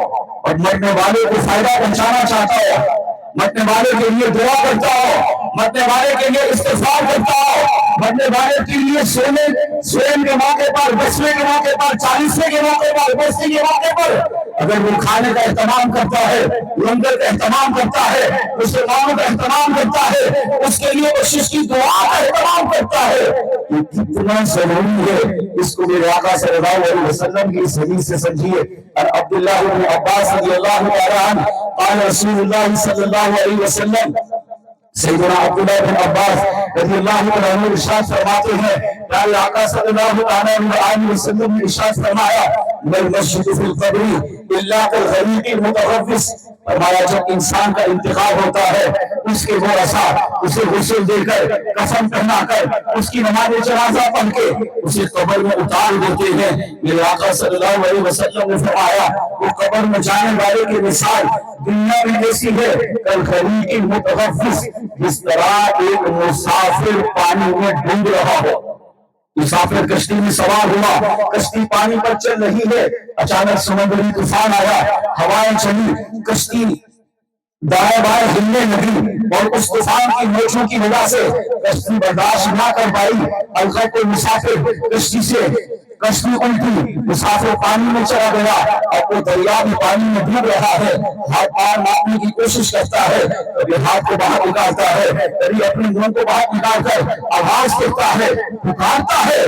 اور مرنے والے کو فائدہ پہنچانا چاہتا ہو، مرنے والے کے لیے دعا کرتا ہو، مرنے والے کے لیے استغفار کرتا ہو، مرنے والے کے لیے سونے کے موقع پر، 10ویں کے موقع پر، 40ویں کے موقع پر، 50ویں کے موقع پر اگر وہ کھانے کا اہتمام کرتا ہے، لنگر کا اہتمام کرتا ہے، مسلمانوں کا اہتمام کرتا ہے، اس کے لیے بخشش کی دعا کا اہتمام کرتا ہے، یہ کتنا ضروری ہے، اس کو میرے آقا صلی اللہ علیہ وسلم کی اس حدیث سے سمجھیے۔ عبداللہ بن عباس رضی اللہ تعالی عنہ قال رسول اللہ صلی اللہ علیہ وسلم، سیدنا عبداللہ بن عباس رضی اللہ عنہ ارشاد فرماتے ہیں، پیارے آقا صلی اللہ علیہ وسلم نے ارشاد فرمایا، المسجد فی القبر الا کالغریق المتغوص، فرمایا جب انسان کا انتقال ہوتا ہے، اس کے ورثاء اسے غسل دے کر، کفن پہنا کر، اس کی نماز جنازہ پڑھ کے اسے قبر میں اتار دیتے ہیں۔ میرے آقا صلی اللہ علیہ وسلم نے فرمایا، وہ قبر میں جانے والے کی مثال دنیا میں ایسی ہے کالغریق المتغوص، جس طرح ایک مسافر پانی میں ڈوب رہا ہو۔ مسافر کشتی میں سوار ہوا، کشتی پانی پر چل رہی ہے، اچانک سمندری طوفان آیا، ہوائیں چلی، کشتی دائیں بائیں ہلنے لگی اور اس طوفان کی موجوں کی وجہ سے کشتی برداشت نہ کر پائی، الغا کوئی مسافر کشتی الٹی، مسافر پانی میں چلا گیا، اب وہ دریا بھی پانی میں ڈوب رہا ہے، ہاتھ پار مارنے کی کوشش کرتا ہے، کبھی ہاتھ کو باہر نکالتا ہے، کبھی اپنے منہ کو باہر نکال کر آواز دیتا ہے، پکارتا ہے،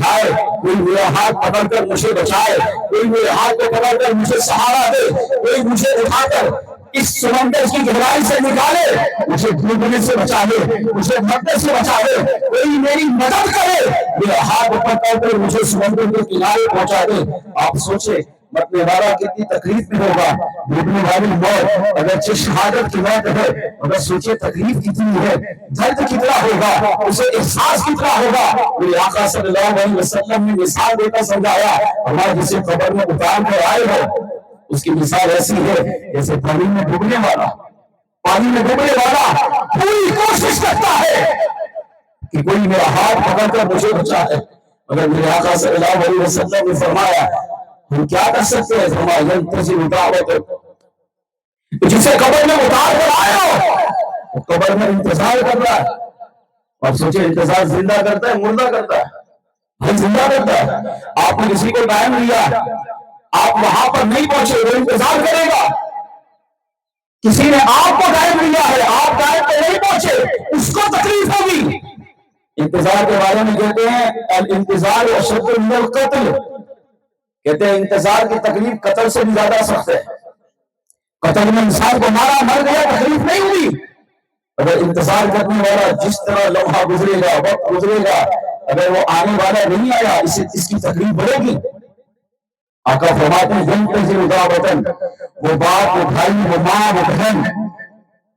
ہائے کوئی میرا ہاتھ پکڑ کر مجھے بچائے، کوئی میرے ہاتھ کو پکڑ کر مجھے سہارا دے، کوئی مجھے اٹھا کر اس سمندر کی گہرائی سے نکالے، مجھے ڈوبنے سے بچا لے، مجھے مرنے سے بچا لے، کوئی میری مدد کرے، میرا ہاتھ پکڑ کر مجھے سمندر کے کنارے پہنچا دے۔ آپ سوچیں مرنے والا کتنی تکلیف میں ہوگا، ڈوبنے والی موت اگرچہ شہادت کی موت ہے، مگر سوچیں تکلیف کتنی ہے، درد کتنا ہوگا، اسے احساس کتنا ہوگا۔ میرے آقا صلی اللہ علیہ وسلم نے مثال دے کر سمجھایا، ہمارے جسے قبر میں اتار کر آئے ہو، اس کی مثال ایسی ہے جیسے پانی میں ڈوبنے والا پوری کوشش کرتا ہے کہ کوئی میرا ہاتھ پکڑ کر مجھے بچا ہے، مگر میرے آقا صلی اللہ علیہ وسلم نے فرمایا ہم کیا کر سکتے ہیں، فرمایا ینتظر دعوت، جسے قبر میں اتار کر آئے ہو وہ قبر میں انتظار کر رہا ہے۔ اور سوچے انتظار زندہ کرتا ہے مردہ کرتا ہے؟ ہم زندہ کرتا ہے۔ آپ نے کسی کو ٹائم دیا، آپ وہاں پر نہیں پہنچے، وہ انتظار کرے گا۔ کسی نے آپ کو ٹائم دیا ہے، آپ ٹائم پہ نہیں پہنچے، اس کو تکلیف ہوگی۔ انتظار کے بارے میں کہتے ہیں الانتظار اشد من القتل، کہتے ہیں انتظار کی تکلیف قتل سے بھی زیادہ سخت ہے۔ قتل میں انسان کو مارا، مر گیا، تکلیف نہیں ہوئی، اگر انتظار کرنے والا جس طرح لمحہ گزرے گا، وقت گزرے گا، اگر وہ آنے والا نہیں آیا اس کی تکلیف بڑھے گی۔ آقا فرماتے ہیں ینتظر دعوتن، وہ باپ، وہ بھائی، وہ ماں، وہ بہن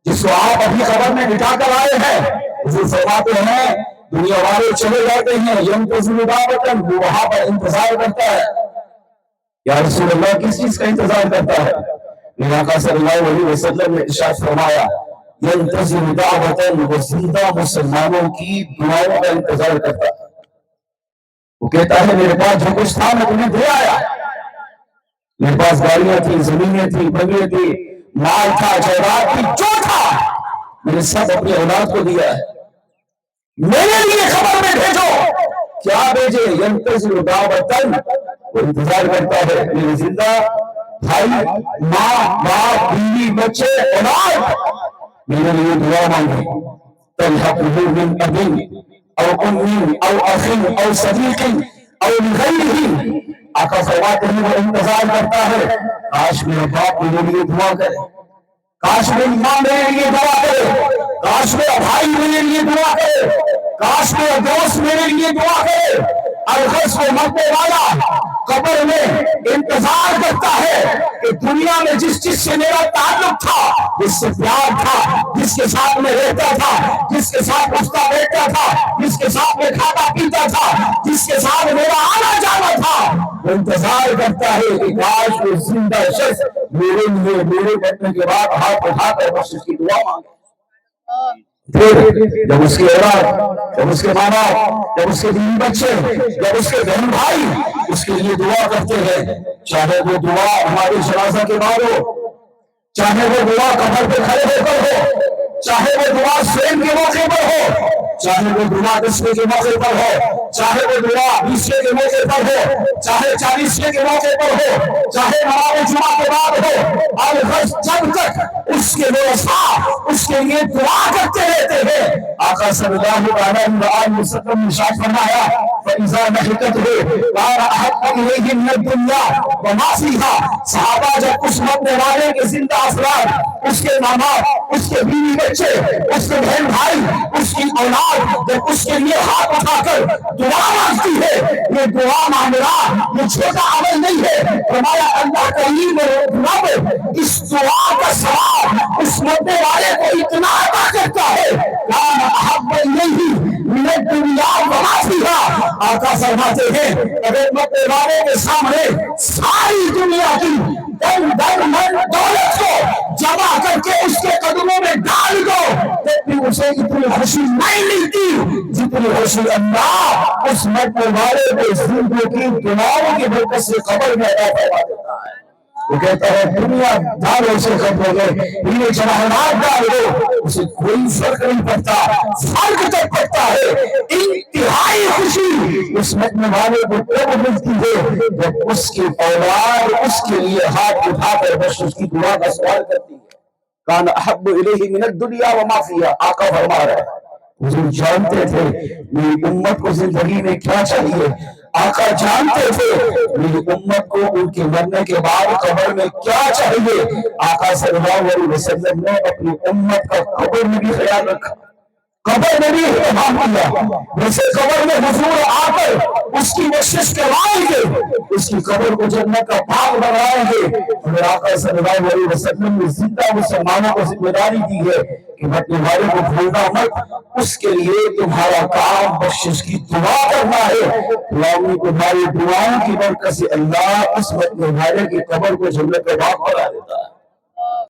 جس کو آپ ابھی قبر میں بٹھا کر آئے ہیں، حضور فرماتے ہیں دنیا والے چلے جاتے ہیں، ینتظر دعوتن، وہ وہاں پر انتظار کرتا ہے۔ یا رسول اللہ کس چیز کا انتظار کرتا ہے؟ میرے آقا صلی اللہ علیہ وسلم نے ارشاد فرمایا ینتظر دعوتن، وہ زندہ مسلمانوں کی دعاؤں کا انتظار کرتا ہے۔ وہ کہتا ہے میرے پاس جو کچھ تھا میں تمہیں دے آیا، میرے پاس گاڑیاں تھی، زمینیں تھی، بنگلے تھی، مال تھا، جائیداد تھی، جو تھا میں نے سب اپنی اولاد کو دیا ہے، میرے لیے خبر میں بھیجو۔ کیا بھیجے؟ ینتظر دعوتن، وہ انتظار کرتا ہے میرے زندہ بھائی، ماں، باپ، بیوی، بچے، اولاد میرے لیے دعا مانگے۔ تلحقه من ابی او امی او اخی او صدیق او لغیرہ، آقا فرماتے ہیں وہ انتظار کرتا ہے کاش میرا باپ میرے لیے دعا کرے، کاش میری ماں میرے لیے دعا کرے، کاش میرا بھائی میرے لیے دعا کرے، کاش میرا دوست میرے لیے دعا کرے۔ الغرض کو مرنے والا قبر میں انتظار کرتا ہے کہ دنیا میں جس چیز سے میرا تعلق تھا، جس سے پیار تھا، جس کے ساتھ میں رہتا تھا، جس کے ساتھ اٹھتا بیٹھتا تھا، جس کے ساتھ میں کھاتا پیتا تھا، جس کے ساتھ میرا آنا جانا تھا، وہ انتظار کرتا ہے کہ کاش وہ زندہ شخص میرے لیے میرے مرنے کے بعد ہاتھ اٹھا کر بخشش کی دعا مانگے۔ پھر جب اس کے اولاد، جب اس کے ماں باپ، جب اس کے بیوی بچے، جب اس کے بہن بھائی اس کے لیے دعا کرتے ہیں، چاہے وہ دعا ہمارے جنازہ کے بعد ہو، چاہے وہ دعا قبر پہ کھڑے ہو کر ہو، چاہے وہ دعا سین کے موقع پر ہو، چاہے وہ دعا 10ویں کے موقع پر ہو، چاہے وہ دعا 20ویں کے موقع پر ہو، چاہے 40ویں کے موقع پر ہو، چاہے نماز جمعہ کے بعد ہو، الغرض جب تک اس کے ورثاء اس کے لیے دعا کرتے رہتے ہیں، آقا صلی اللہ علیہ وسلم نے ارشاد فرمایا فَإِذَا نَحِكَتْهُ كَانَ أَحَبَّ إِلَيْهِ مِنَ الدُّنْيَا وَمَا فِيهَا۔ صحابہ جب اس مرنے والے کے زندہ افراد، اس کے ماں باپ، اس کے بیوی بچے، اس کے بہن بھائی، اس کی اولاد جب اس کے لیے ہاتھ اٹھا کر دعا مانگتی ہے، یہ دعا مانگنا یہ چھوٹا عمل نہیں ہے، فرمایا اللہ کریم رب اس دعا کا ثواب اس مرنے والے کو اتنا عطا کرتا ہے کان احب الیہ من الدنیا وما فیہا۔ آقا فرماتے ہیں اگر مرنے والے کے سامنے ساری دنیا کی دن دن من دولت کو جمع کر کے اس کے قدموں میں ڈال دو تو بھی اسے اتنی خوشی نہیں ملتی جتنی خوشی اللہ اس مرنے والے کو زندگی کی گناہوں کی برکت سے قبر میں عطا فرما دیتا ہے۔ وہ کہتا ہے دنیا ڈالو سے قبر میں یہ جواہرات ڈال دو، اسے کوئی فرق نہیں پڑتا، فرق تک پڑتا ہے انتہائی خوشی اس مرنے والے کو تب ملتی ہے جب اس کی اولاد اس کے لیے ہاتھ اٹھا کر بس اس کی دعا کا سوال کرتی ہے۔ کان احب الیہ من الدنیا وما فیہا۔ آقا فرما رہا ہے حضور جانتے تھے میری امت کو زندگی میں کیا چاہیے، آقا جانتے تھے میری امت کو ان کے مرنے کے بعد قبر میں کیا چاہیے۔ آقا صلی اللہ علیہ وسلم نے اپنی امت کا قبر میں بھی خیال رکھا، قبر میں بھی اہتمام کیا، جیسے قبر میں حضور آ کر اس کی بخشش کروائیں گے، اس کی قبر کو جنت کا باغ بنائیں گے۔ ہمیں آقا صلی اللہ علیہ وسلم نے زندہ مسلمانوں کو ذمہ داری دی ہے کہ مرنے والے کو بھولنا مت، اس کے لیے تمہارا کام بخشش کی دعا کرنا ہے۔ اللہ تمہاری دعاؤں کی برکت سے اللہ اس مرنے والے کی قبر کو جنت کا باغ بنا دیتا ہے۔